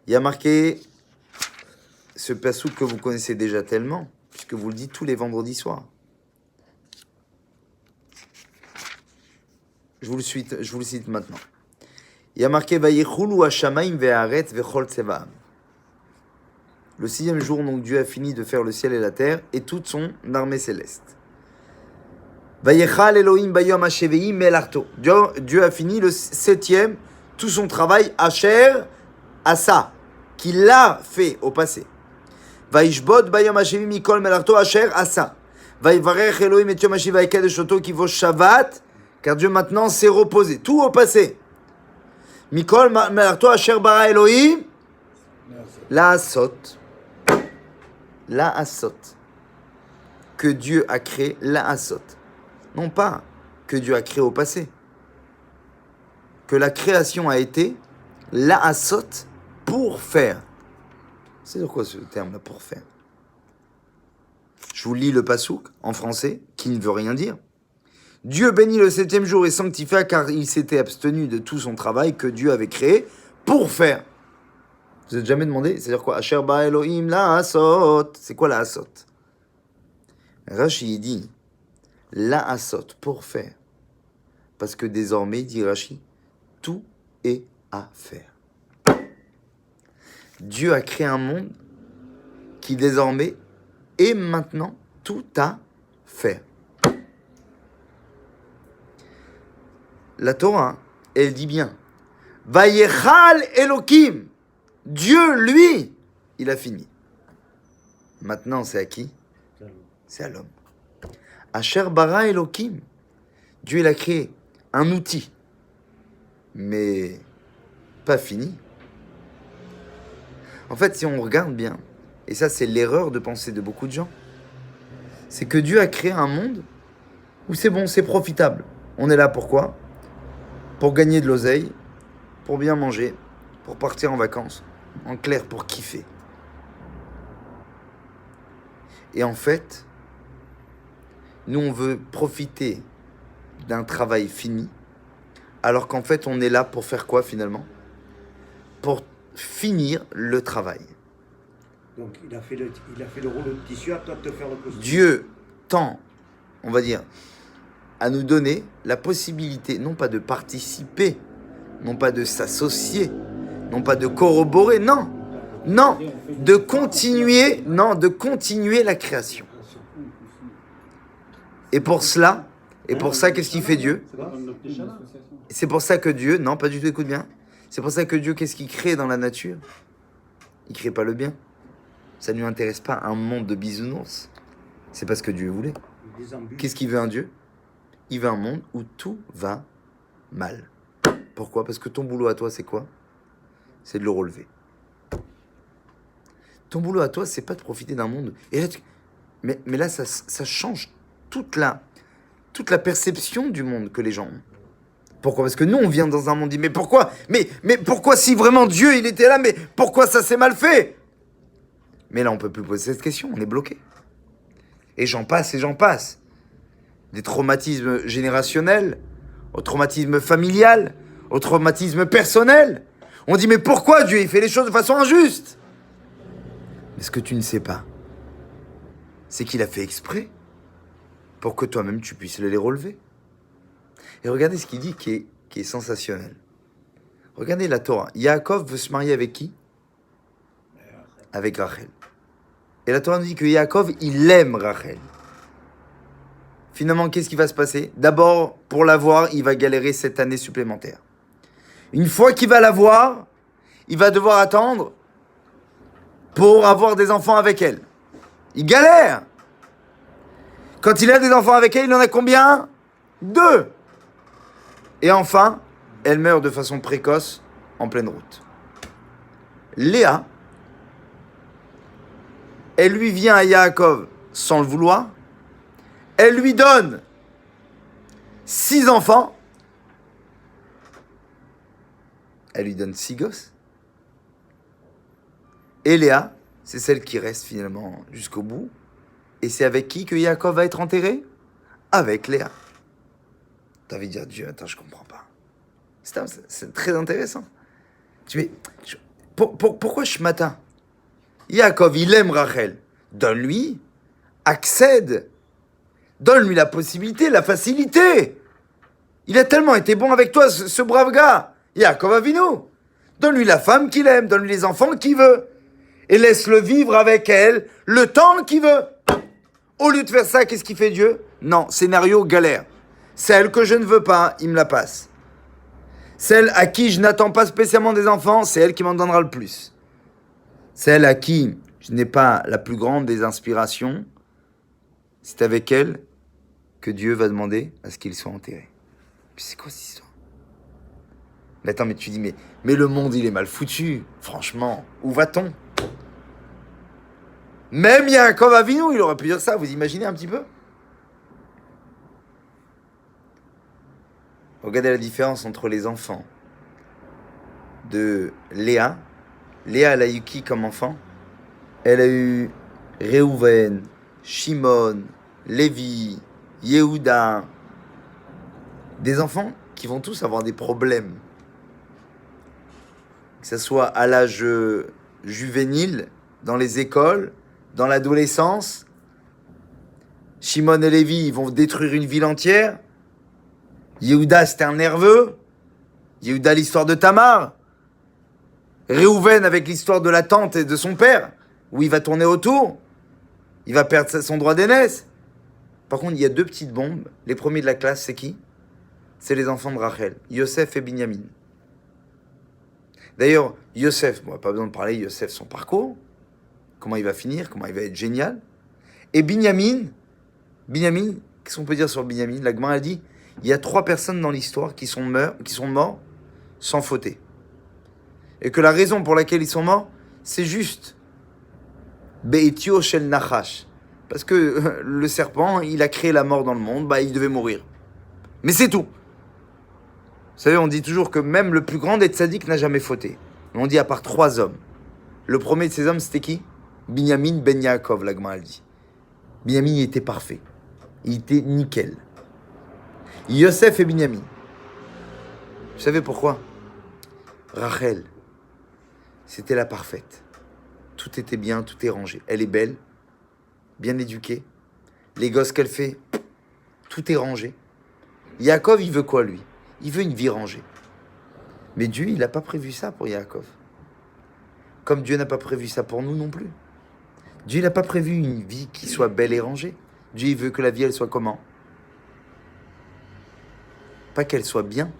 il y a marqué ce passouk que vous connaissez déjà tellement, puisque vous le dites tous les vendredis soirs. Je vous le cite maintenant. Il y a marqué Vayichulu hashamayim ve'aretz ve'chol tsevaam. Le 6e jour, donc, Dieu a fini de faire le ciel et la terre et toute son armée céleste. Vayichal Elohim bayom hasheveim melarto. Dieu a fini le 7e, tout son travail, Asher, Asa, qu'il a fait au passé. Vaishbod bayom hashevim mikol melarto, Asher, Asa. Vayivarech Elohim et yom hashiv vayikadesh oto ki vo Shabbat, car Dieu maintenant s'est reposé. Tout au passé. Mikol melarto, Asher bara Elohim, la asot. La asot. Que Dieu a créé, la asot. Non pas que Dieu a créé au passé. Que la création a été la asot pour faire. C'est quoi ce terme-là, pour faire? Je vous lis le pasouk en français, qui ne veut rien dire. Dieu bénit le 7e jour et sanctifia car il s'était abstenu de tout son travail que Dieu avait créé pour faire. Vous n'êtes jamais demandé? C'est-à-dire quoi? Asher ba Elohim la asot. C'est quoi la asot? Rashi dit la asot, pour faire. Parce que désormais, dit Rashi, tout est à faire. Dieu a créé un monde qui désormais est maintenant tout à faire. La Torah, elle dit bien Vayechal Elokim. Dieu, lui, il a fini. Maintenant, c'est à qui? C'est à l'homme. Asher bara Elokim. Dieu, il a créé un outil, mais pas fini. En fait, si on regarde bien, et ça, c'est l'erreur de pensée de beaucoup de gens, c'est que Dieu a créé un monde où c'est bon, c'est profitable. On est là pourquoi? Pour gagner de l'oseille, pour bien manger, pour partir en vacances. En clair, pour kiffer. Et en fait, nous, on veut profiter d'un travail fini, alors qu'en fait, on est là pour faire quoi, finalement? Pour finir le travail. Donc, il a fait le rouleau de tissu, à toi de te faire le costume. Dieu tend, on va dire, à nous donner la possibilité, non pas de participer, non pas de s'associer, non pas de corroborer, non, de continuer la création. Et pour ça, qu'est-ce qu'il fait Dieu? C'est pour ça que Dieu, non, pas du tout, écoute bien, c'est pour ça que Dieu, qu'est-ce qu'il crée dans la nature? Il crée pas le bien. Ça ne lui intéresse pas un monde de bisounours. C'est parce que Dieu voulait. Qu'est-ce qu'il veut un Dieu? Il veut un monde où tout va mal. Pourquoi? Parce que ton boulot à toi, c'est quoi? C'est de le relever. Ton boulot à toi, c'est pas de profiter d'un monde. Et là, mais là, ça change toute la perception du monde que les gens ont. Pourquoi? Parce que nous, on vient dans un monde, on dit, mais pourquoi? Mais pourquoi si vraiment Dieu, il était là, mais pourquoi ça s'est mal fait? Mais là, on peut plus poser cette question, on est bloqué. Et j'en passe. Des traumatismes générationnels, au traumatisme familial, au traumatisme personnel. On dit, mais pourquoi Dieu, il fait les choses de façon injuste? Mais ce que tu ne sais pas, c'est qu'il a fait exprès pour que toi-même, tu puisses les relever. Et regardez ce qu'il dit qui est sensationnel. Regardez la Torah. Yaakov veut se marier avec qui? Avec Rachel. Et la Torah nous dit que Yaakov, il aime Rachel. Finalement, qu'est-ce qui va se passer? D'abord, pour l'avoir, il va galérer 7 années supplémentaires. Une fois qu'il va l'avoir, il va devoir attendre pour avoir des enfants avec elle. Il galère. Quand il a des enfants avec elle, il en a combien? 2. Et enfin, elle meurt de façon précoce en pleine route. Léa, elle lui vient à Yaakov sans le vouloir. Elle lui donne 6 enfants elle lui donne 6 gosses. Et Léa, c'est celle qui reste finalement jusqu'au bout. Et c'est avec qui que Yaakov va être enterré? Avec Léa. T'as envie de dire, Dieu, attends, je comprends pas. C'est très intéressant. Pourquoi ce matin Yaakov, il aime Rachel. Donne-lui, accède. Donne-lui la possibilité, la facilité. Il a tellement été bon avec toi, ce brave gars. Yaakov Avinu. Donne-lui la femme qu'il aime, donne-lui les enfants qu'il veut. Et laisse-le vivre avec elle le temps qu'il veut. Au lieu de faire ça, qu'est-ce qu'il fait Dieu? Non, scénario galère. Celle que je ne veux pas, il me la passe. Celle à qui je n'attends pas spécialement des enfants, c'est elle qui m'en donnera le plus. Celle à qui je n'ai pas la plus grande des inspirations, c'est avec elle que Dieu va demander à ce qu'il soit enterré. Puis c'est quoi cette histoire? Mais attends, mais tu dis, mais le monde, il est mal foutu. Franchement, où va-t-on? Même Yaakov Avinu, il aurait pu dire ça. Vous imaginez un petit peu? Regardez la différence entre les enfants de Léa. Léa, elle a eu qui comme enfant? Elle a eu Réhouven, Shimon, Lévi, Yehuda. Des enfants qui vont tous avoir des problèmes. Que ce soit à l'âge juvénile, dans les écoles, dans l'adolescence. Shimon et Lévi, ils vont détruire une ville entière. Yehuda, c'était un nerveux. Yehuda, l'histoire de Tamar. Réhouven avec l'histoire de la tante et de son père, où il va tourner autour. Il va perdre son droit d'aînesse. Par contre, il y a 2 petites bombes. Les premiers de la classe, c'est qui? C'est les enfants de Rachel, Yosef et Binyamin. D'ailleurs, Yosef, bon, pas besoin de parler, Yosef, son parcours, comment il va finir, comment il va être génial. Et Binyamin, qu'est-ce qu'on peut dire sur Binyamin? La Gemara a dit, il y a 3 personnes dans l'histoire qui sont morts sans fauter. Et que la raison pour laquelle ils sont morts, c'est juste Beitio Shel Nachash. Parce que le serpent, il a créé la mort dans le monde, il devait mourir. Mais c'est tout. Vous savez, on dit toujours que même le plus grand des tzaddik n'a jamais fauté. Mais on dit à part 3 hommes. Le premier de ces hommes, c'était qui? Binyamin ben Yaakov, la Gemara dit. Binyamin, il était parfait. Il était nickel. Yosef et Binyamin. Vous savez pourquoi? Rachel, c'était la parfaite. Tout était bien, tout est rangé. Elle est belle, bien éduquée. Les gosses qu'elle fait, tout est rangé. Yaakov, il veut quoi, lui? Il veut une vie rangée. Mais Dieu, il n'a pas prévu ça pour Yaakov. Comme Dieu n'a pas prévu ça pour nous non plus. Dieu n'a pas prévu une vie qui soit belle et rangée. Dieu, il veut que la vie, elle soit comment? Pas qu'elle soit bien,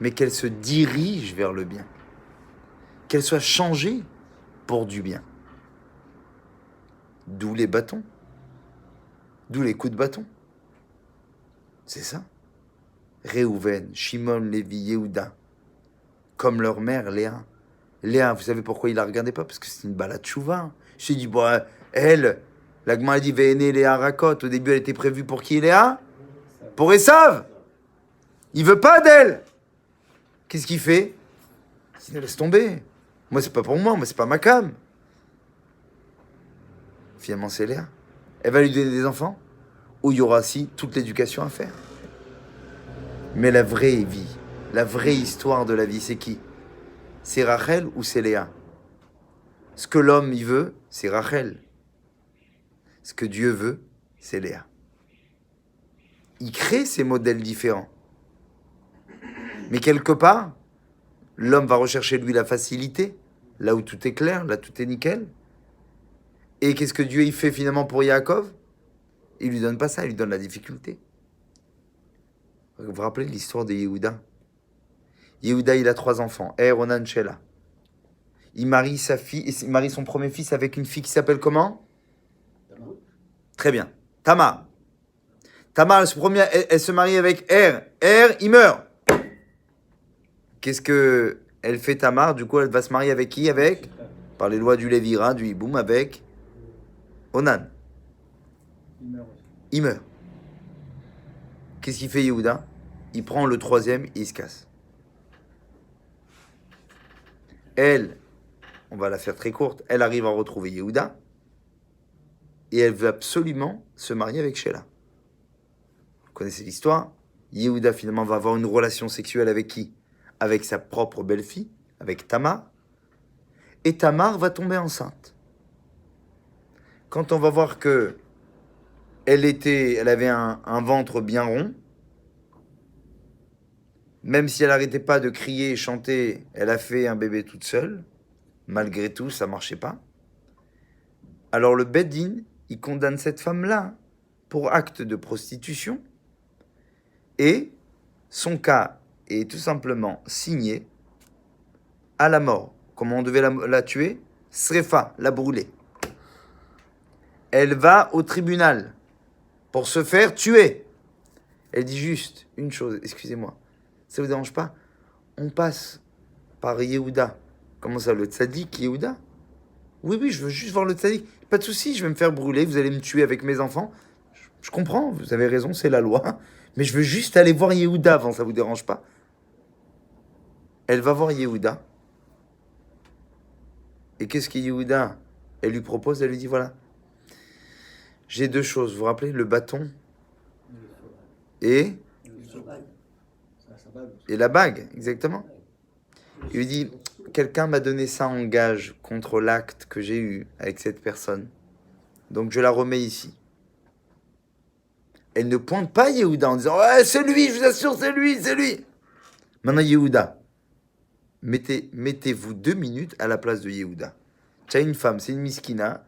mais qu'elle se dirige vers le bien. Qu'elle soit changée pour du bien. D'où les bâtons. D'où les coups de bâton. C'est ça. Réhouven, Shimon, Lévi, Yehuda. Comme leur mère, Léa. Léa, vous savez pourquoi il la regardait pas? Parce que c'est une balade chouva. J'ai dit, bon, elle, la Gemara dit, Véné, Léa Rakot. Au début, elle était prévue pour qui, Léa? Pour Esav. Il veut pas d'elle. Qu'est-ce qu'il fait? Il laisse tomber. Moi, c'est pas pour moi c'est pas ma cam. Finalement, c'est Léa. Elle va lui donner des enfants où il y aura aussi toute l'éducation à faire. Mais la vraie vie, la vraie histoire de la vie, c'est qui? C'est Rachel ou c'est Léa? Ce que l'homme il veut, c'est Rachel. Ce que Dieu veut, c'est Léa. Il crée ces modèles différents. Mais quelque part, l'homme va rechercher lui la facilité, là où tout est clair, là tout est nickel. Et qu'est-ce que Dieu il fait finalement pour Yaakov? Il lui donne pas ça, il lui donne la difficulté. Vous vous rappelez de l'histoire de Yehuda? Yehuda, il a 3 enfants, Onan, Shela. Il marie sa fille, il marie son premier fils avec une fille qui s'appelle comment? Très bien, Tamar. Tamar, elle se marie avec il meurt. Qu'est-ce que elle fait Tamar? Du coup, elle va se marier avec qui? Avec, par les lois du Lévira, du Hiboum, avec Onan. Il meurt. Qu'est-ce qu'il fait Yehuda? Il prend le 3e et il se casse. Elle, on va la faire très courte, elle arrive à retrouver Yehuda et elle veut absolument se marier avec Sheila. Vous connaissez l'histoire. Yehuda finalement va avoir une relation sexuelle avec qui? Avec sa propre belle-fille, avec Tamar. Et Tamar va tomber enceinte. Quand on va voir que elle avait un ventre bien rond, même si elle n'arrêtait pas de crier et chanter, elle a fait un bébé toute seule. Malgré tout, ça ne marchait pas. Alors le Beddin, il condamne cette femme-là pour acte de prostitution. Et son cas est tout simplement signé à la mort. Comment on devait la tuer? Srefa, la brûler. Elle va au tribunal pour se faire tuer. Elle dit juste une chose, excusez-moi, ça ne vous dérange pas? On passe par Yehuda. Comment ça, le tzaddik Yehuda? Oui, je veux juste voir le tzaddik. Pas de souci, je vais me faire brûler, vous allez me tuer avec mes enfants. Je comprends, vous avez raison, c'est la loi. Mais je veux juste aller voir Yehuda avant, ça vous dérange pas? Elle va voir Yehuda. Et qu'est-ce que Yehuda, elle lui propose? Elle lui dit, voilà, j'ai deux choses. Vous vous rappelez, le bâton et la bague, exactement. Il lui dit, quelqu'un m'a donné ça en gage contre l'acte que j'ai eu avec cette personne. Donc je la remets ici. Elle ne pointe pas Yehuda en disant, ouais, c'est lui, je vous assure, c'est lui. Maintenant, Yehuda, mettez-vous 2 minutes à la place de Yehuda. Tu as une femme, c'est une miskina,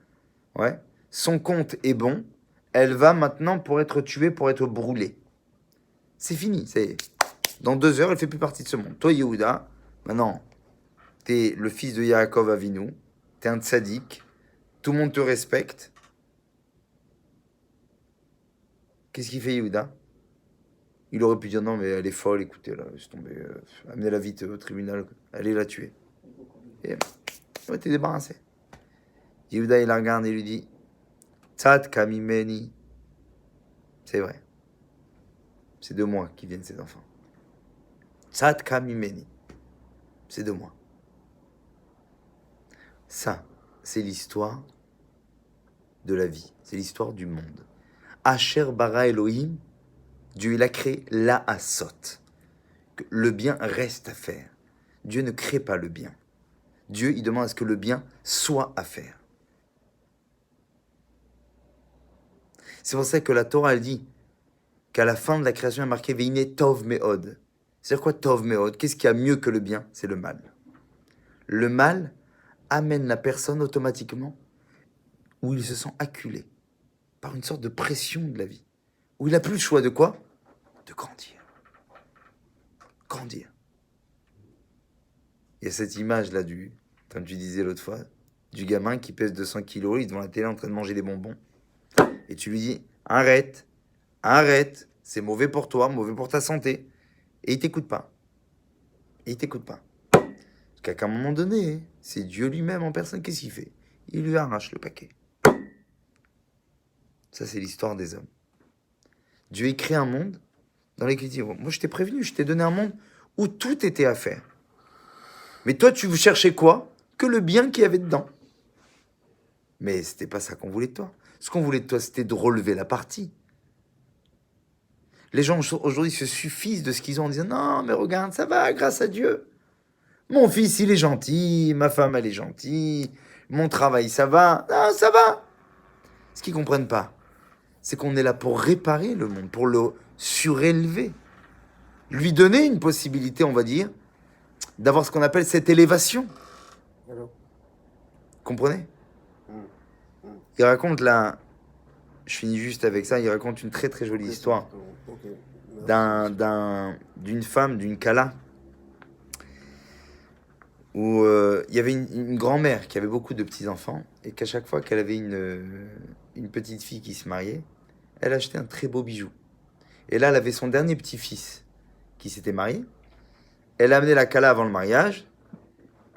ouais. Son compte est bon. Elle va maintenant pour être tuée, pour être brûlée. C'est fini. Dans 2 heures, elle fait plus partie de ce monde. Toi, Yehuda, maintenant, t'es le fils de Yaakov Avinu. T'es un tzaddik. Tout le monde te respecte. Qu'est-ce qu'il fait, Yehuda? Il aurait pu dire non, mais elle est folle, écoutez, là, laisse tomber. Amenez-la vite au tribunal. Allez la tuer. Et ouais, t'es débarrassé. Yehuda, il la regarde et lui dit, Tzad kamimeni. C'est vrai. C'est de moi qui viennent ces enfants. Tzad kamimeni. C'est de moi. Ça, c'est l'histoire de la vie. C'est l'histoire du monde. Asher bara Elohim, Dieu, il a créé la asot. Le bien reste à faire. Dieu ne crée pas le bien. Dieu, il demande à ce que le bien soit à faire. C'est pour ça que la Torah, elle dit qu'à la fin de la création, il y a marqué Veine Tov Meod. C'est-à-dire quoi Tov Meod? Qu'est-ce qu'il y a mieux que le bien? C'est le mal. Le mal amène la personne automatiquement où il se sent acculé par une sorte de pression de la vie. Où il n'a plus le choix de quoi? De grandir. Grandir. Il y a cette image-là comme tu disais l'autre fois, du gamin qui pèse 200 kilos, il est devant la télé en train de manger des bonbons. Et tu lui dis, arrête, c'est mauvais pour toi, mauvais pour ta santé. Et il t'écoute pas. Parce qu'à un moment donné, c'est Dieu lui-même en personne, qu'est-ce qu'il fait? Il lui arrache le paquet. Ça, c'est l'histoire des hommes. Dieu, il crée un monde dans lequel il dit, moi je t'ai prévenu, je t'ai donné un monde où tout était à faire. Mais toi, tu cherchais quoi? Que le bien qu'il y avait dedans. Mais c'était pas ça qu'on voulait de toi. Ce qu'on voulait de toi, c'était de relever la partie. Les gens aujourd'hui se suffisent de ce qu'ils ont en disant, non, mais regarde, ça va, grâce à Dieu. Mon fils, il est gentil, ma femme, elle est gentille, mon travail, ça va. Non, ça va. Ce qu'ils comprennent pas, c'est qu'on est là pour réparer le monde, pour le surélever. Lui donner une possibilité, on va dire, d'avoir ce qu'on appelle cette élévation. Comprenez? Il raconte là, je finis juste avec ça, il raconte une très très jolie histoire d'une femme, d'une Kala, où il y avait une grand-mère qui avait beaucoup de petits-enfants, et qu'à chaque fois qu'elle avait une petite fille qui se mariait, elle achetait un très beau bijou. Et là, elle avait son dernier petit-fils qui s'était marié. Elle a amené la Kala avant le mariage.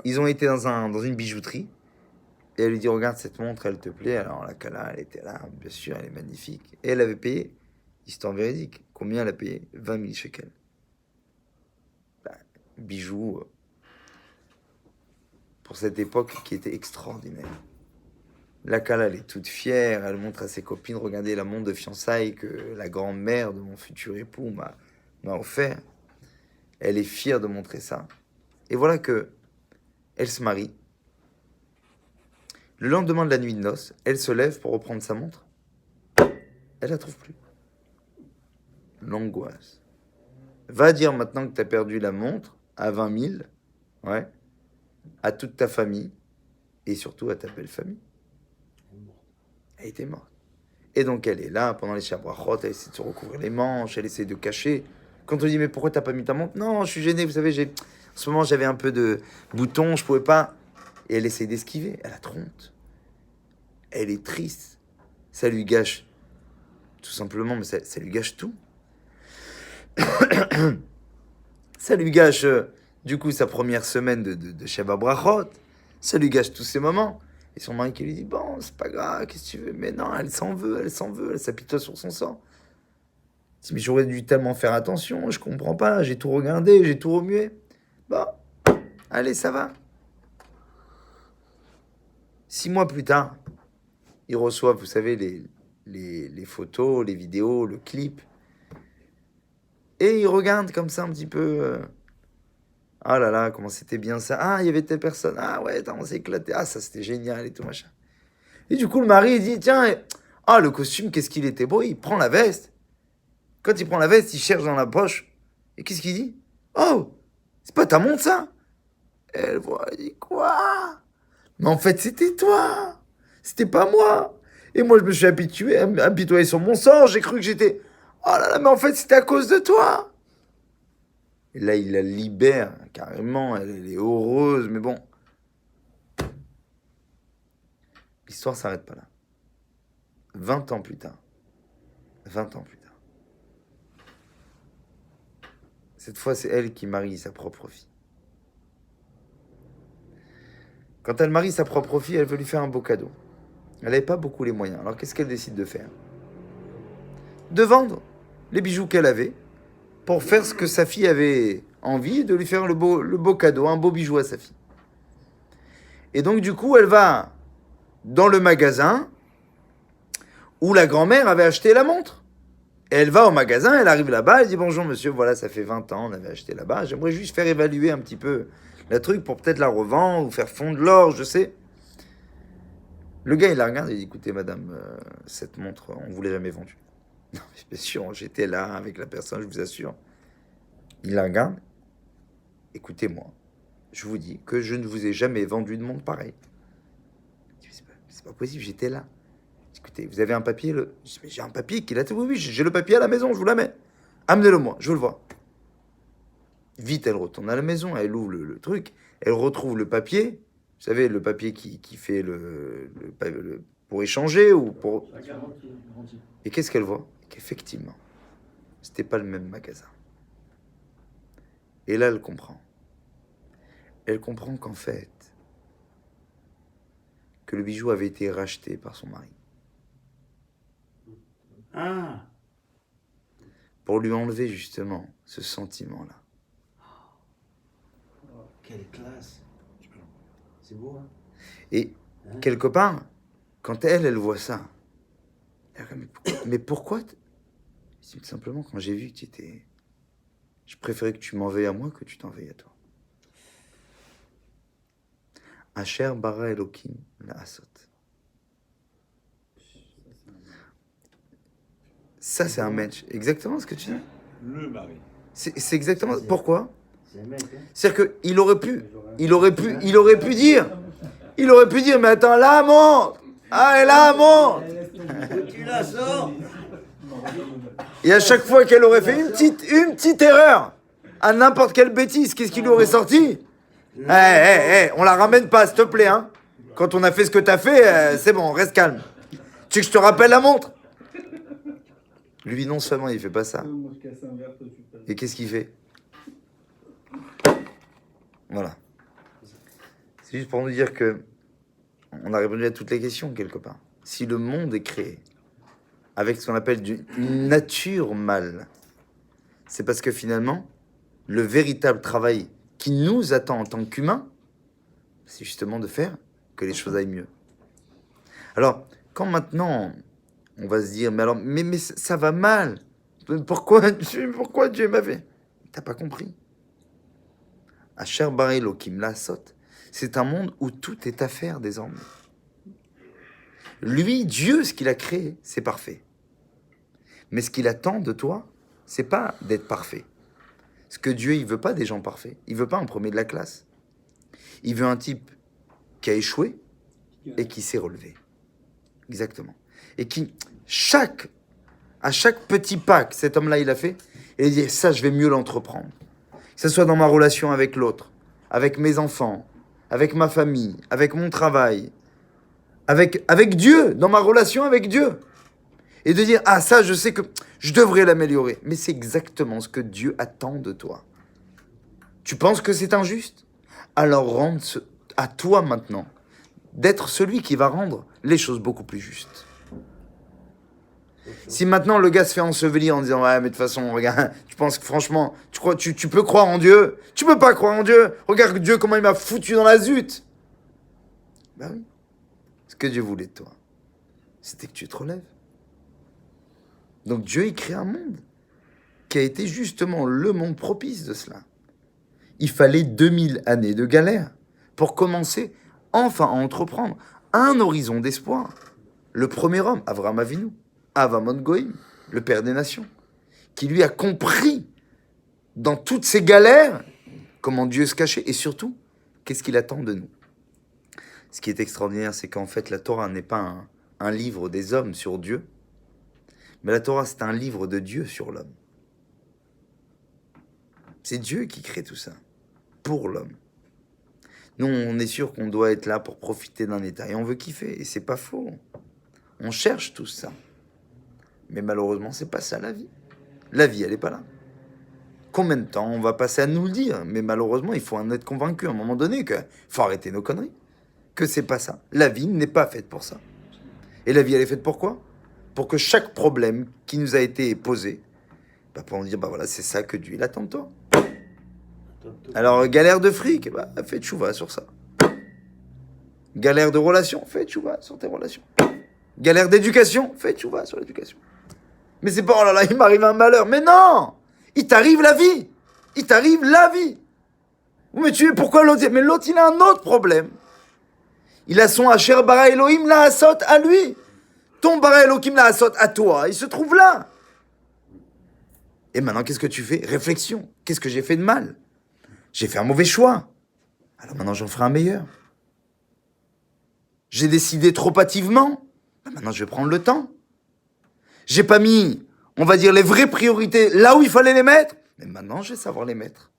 Ils ont été dans une bijouterie. Et elle lui dit, regarde cette montre, elle te plaît? Alors la Kala, elle était là, bien sûr, elle est magnifique. Et elle avait payé, histoire véridique, combien elle a payé? 20 000 shekels. Bijoux. pour cette époque qui était extraordinaire. La Kala, elle est toute fière, elle montre à ses copines, regardez la montre de fiançailles que la grand-mère de mon futur époux m'a offert. Elle est fière de montrer ça. Et voilà que elle se marie. Le lendemain de la nuit de noces, elle se lève pour reprendre sa montre. Elle la trouve plus. L'angoisse. Va dire maintenant que tu as perdu la montre à 20 000, ouais, à toute ta famille et surtout à ta belle famille. Elle était morte. Et donc elle est là pendant les shabrachot, elle essaie de se recouvrir les manches, elle essaie de cacher. Quand on dit mais pourquoi t'as pas mis ta montre? Non, je suis gêné, vous savez, en ce moment j'avais un peu de boutons, je pouvais pas. Et elle essaie d'esquiver, elle a trop honte. Elle est triste. Ça lui gâche, tout simplement, mais ça lui gâche tout. Ça lui gâche, du coup, sa première semaine de Sheva Brachot. Ça lui gâche tous ses moments. Et son mari qui lui dit, bon, c'est pas grave, qu'est-ce que tu veux? Mais non, elle s'en veut, elle s'apitoie sur son sort. Il dit, mais j'aurais dû tellement faire attention, je comprends pas, j'ai tout regardé, j'ai tout remué. Bon, allez, ça va. 6 mois plus tard, ils reçoivent, vous savez, les photos, les vidéos, le clip. Et ils regardent comme ça un petit peu. Ah là là, comment c'était bien ça. Ah, il y avait telle personne. Ah ouais, on s'est éclaté. Ah, ça c'était génial et tout machin. Et du coup, le mari, il dit, tiens, ah, le costume, qu'est-ce qu'il était beau. Il prend la veste. Quand il prend la veste, il cherche dans la poche. Et qu'est-ce qu'il dit? Oh, c'est pas ta montre, ça? Elle voit, elle dit, quoi? Mais en fait, c'était toi. C'était pas moi. Et moi, je me suis apitoyé sur mon sort. J'ai cru que j'étais... Oh là là, mais en fait, c'était à cause de toi. Et là, il la libère carrément. Elle est heureuse, mais bon. L'histoire ne s'arrête pas là. 20 ans plus tard. 20 ans plus tard. Cette fois, c'est elle qui marie sa propre fille. Quand elle marie sa propre fille, elle veut lui faire un beau cadeau. Elle n'avait pas beaucoup les moyens. Alors, qu'est-ce qu'elle décide de faire? De vendre les bijoux qu'elle avait pour faire ce que sa fille avait envie, de lui faire le beau cadeau, un beau bijou à sa fille. Et donc, du coup, elle va dans le magasin où la grand-mère avait acheté la montre. Et elle va au magasin, elle arrive là-bas, elle dit « Bonjour monsieur, voilà, ça fait 20 ans, on avait acheté là-bas. J'aimerais juste faire évaluer un petit peu la truc pour peut-être la revendre ou faire fondre l'or, je sais. » Le gars, il la regarde et il dit « Écoutez, madame, cette montre, on ne vous l'a jamais vendue. » Non, mais bien sûr, j'étais là avec la personne, je vous assure. Il la regarde. « Écoutez-moi, je vous dis que je ne vous ai jamais vendu de montre pareille. » C'est pas possible, j'étais là. Écoutez, vous avez un papier? Je dis, mais j'ai un papier qui l'a... Oui, j'ai le papier à la maison, je vous la mets. Amenez-le moi, je veux le voir. Vite, elle retourne à la maison, elle ouvre le truc, elle retrouve le papier. Vous savez, le papier qui fait pour échanger ou pour... Et qu'est-ce qu'elle voit? Qu'effectivement, c'était pas le même magasin. Et là, elle comprend. Elle comprend qu'en fait, que le bijou avait été racheté par son mari. Ah, Pour lui enlever justement ce sentiment-là. quelle classe. C'est beau, hein? Et quelque part, quand elle voit ça, elle dit, mais pourquoi C'est tout simplement quand j'ai vu que tu étais... Je préférais que tu m'en veuilles à moi que tu t'en veuilles à toi. Asher bara Elokim la asot. Ça, c'est un match. Exactement ce que tu dis. Le mari. C'est exactement... Pourquoi? C'est un mec, hein? C'est-à-dire qu'il aurait pu dire, mais attends, la montre! Ah, elle a la montre! Tu la sors? Et à chaque fois qu'elle aurait fait une petite erreur, à n'importe quelle bêtise, qu'est-ce qui lui aurait sorti? On la ramène pas, s'il te plaît, hein. Quand on a fait ce que t'as fait, c'est bon, reste calme. Tu veux que je te rappelle la montre? Lui, non seulement il fait pas ça. Et qu'est-ce qu'il fait? Voilà. C'est juste pour nous dire que on a répondu à toutes les questions quelque part. Si le monde est créé avec ce qu'on appelle une nature mâle, c'est parce que finalement, le véritable travail qui nous attend en tant qu'humains, C'est justement de faire que les choses aillent mieux. Alors, quand maintenant, on va se dire, mais ça va mal. Pourquoi Dieu m'a fait? T'as pas compris. Asher bar Elokim Lasot, c'est un monde où tout est à faire désormais. Lui, Dieu, ce qu'il a créé, c'est parfait. Mais ce qu'il attend de toi, c'est pas d'être parfait. Ce que Dieu, il veut pas des gens parfaits. Il veut pas un premier de la classe. Il veut un type qui a échoué et qui s'est relevé. Exactement. Et qui, à chaque petit pas que cet homme-là, il a fait, il dit, ça, je vais mieux l'entreprendre. Que ce soit dans ma relation avec l'autre, avec mes enfants, avec ma famille, avec mon travail, avec Dieu, dans ma relation avec Dieu. Et de dire, ah, ça, je sais que je devrais l'améliorer. Mais c'est exactement ce que Dieu attend de toi. Tu penses que c'est injuste? Alors rende à toi maintenant d'être celui qui va rendre les choses beaucoup plus justes. Si maintenant le gars se fait ensevelir en disant, ouais, mais de toute façon, regarde, tu penses que franchement, tu peux croire en Dieu? Tu peux pas croire en Dieu. Regarde Dieu, comment il m'a foutu dans la zut. Ben oui. Ce que Dieu voulait de toi, c'était que tu te relèves. Donc Dieu, il crée un monde qui a été justement le monde propice de cela. Il fallait 2000 années de galère pour commencer enfin à entreprendre un horizon d'espoir. Le premier homme, Avraham Avinu, Avamon Goïm, le père des nations, qui lui a compris dans toutes ces galères comment Dieu se cachait et surtout, qu'est-ce qu'il attend de nous. Ce qui est extraordinaire, c'est qu'en fait, la Torah n'est pas un livre des hommes sur Dieu, mais la Torah, c'est un livre de Dieu sur l'homme. C'est Dieu qui crée tout ça, pour l'homme. Nous, on est sûr qu'on doit être là pour profiter d'un état, et on veut kiffer, et c'est pas faux. On cherche tout ça. Mais malheureusement, c'est pas ça la vie. La vie, elle est pas là. Combien de temps on va passer à nous le dire? Mais malheureusement, il faut en être convaincu à un moment donné qu'il faut arrêter nos conneries. Que c'est pas ça. La vie n'est pas faite pour ça. Et la vie, elle est faite pour quoi? Pour que chaque problème qui nous a été posé, pour nous dire, voilà, c'est ça que Dieu il attend de toi. Alors, galère de fric, fais tchouva sur ça. Galère de relation, fais tchouva sur tes relations. Galère d'éducation, fais tchouva sur l'éducation. Mais c'est pas, oh là là, il m'arrive un malheur. Mais non! Il t'arrive la vie. Il t'arrive la vie. Mais pourquoi l'autre? Mais l'autre, il a un autre problème. Il a son Asher bara Elohim la asot à lui. Ton bara Elohim la asot à toi, il se trouve là. Et maintenant, qu'est-ce que tu fais? Réflexion. Qu'est-ce que j'ai fait de mal? J'ai fait un mauvais choix. Alors maintenant, j'en ferai un meilleur. J'ai décidé trop hâtivement. Maintenant, je vais prendre le temps. J'ai pas mis, on va dire, les vraies priorités là où il fallait les mettre. Mais maintenant, je vais savoir les mettre.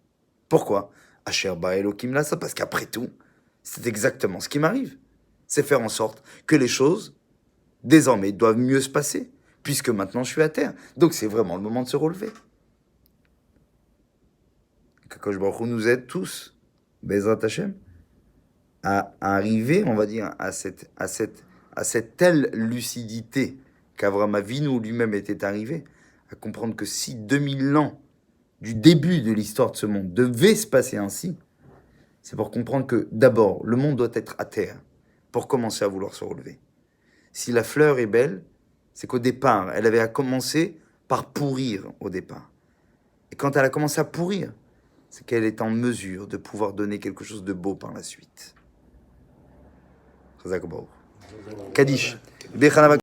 Pourquoi? Asher bara Elohim la asot, parce qu'après tout, c'est exactement ce qui m'arrive. C'est faire en sorte que les choses, désormais, doivent mieux se passer, puisque maintenant je suis à terre. Donc c'est vraiment le moment de se relever. Que Kadosh Baruch Hu nous aide tous, Bezrat Hashem, à arriver, on va dire, à cette telle lucidité qu'Avraham Avinu lui-même était arrivé, à comprendre que si 2000 ans du début de l'histoire de ce monde devaient se passer ainsi, c'est pour comprendre que, d'abord, le monde doit être à terre pour commencer à vouloir se relever. Si la fleur est belle, c'est qu'au départ, elle avait à commencer par pourrir au départ. Et quand elle a commencé à pourrir, c'est qu'elle est en mesure de pouvoir donner quelque chose de beau par la suite. Kaddish.